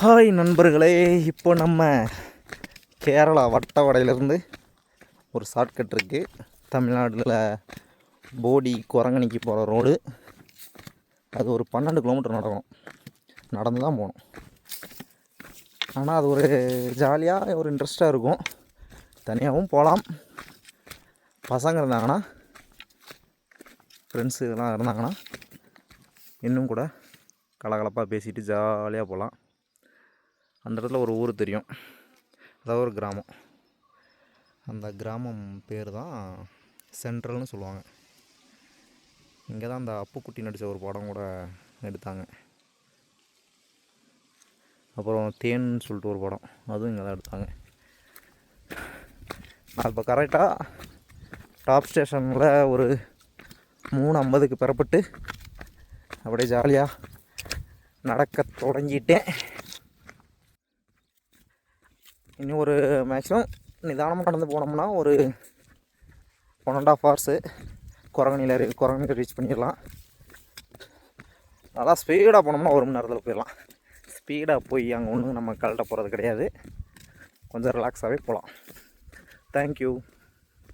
Hi நண்பர்களே, இப்போ நம்ம கேரளா வட்டவடையிலேருந்து ஒரு ஷார்ட்கட் இருக்குது. தமிழ்நாட்டில் போடி குரங்கணிக்கு போகிற ரோடு. அது ஒரு 12 கிலோமீட்டர் நடந்து தான் போகணும். ஆனால் அது ஒரு ஜாலியாக ஒரு இன்ட்ரெஸ்ட்டாக இருக்கும். தனியாகவும் போகலாம். பசங்க இருந்தாங்கன்னா, ஃப்ரெண்ட்ஸு இதெல்லாம் இருந்தாங்கன்னா இன்னும் கூட கலகலப்பாக பேசிட்டு ஜாலியாக போகலாம். அந்த இடத்துல ஒரு ஊர் தெரியும், அதாவது ஒரு கிராமம். அந்த கிராமம் பேர் தான் சென்ட்ரல்னு சொல்லுவாங்க. இங்கே தான் அந்த அப்புக்குட்டி நடித்த ஒரு படம் கூட எடுத்தாங்க. அப்புறம் தேன்னு சொல்லிட்டு ஒரு படம், அதுவும் இங்கே தான் எடுத்தாங்க. நான் இப்போ கரெக்டாக டாப் ஸ்டேஷனில் ஒரு 3:50க்கு பெறப்பட்டு அப்படியே ஜாலியாக நடக்க தொடங்கிட்டேன். இன்னும் ஒரு மேக்ஸிமம் நிதானமாக நடந்து போனோம்னா ஒரு 1.5 hours குரங்கணியில் ரீச் பண்ணிடலாம். நல்லா ஸ்பீடாக போனோம்னா 1 மணி நேரத்தில் போயிடலாம். ஸ்பீடாக போய் அங்கே ஒன்றும் நம்ம கழட்ட போகிறது கிடையாது. கொஞ்சம் ரிலாக்ஸாகவே போகலாம். தேங்க்யூ.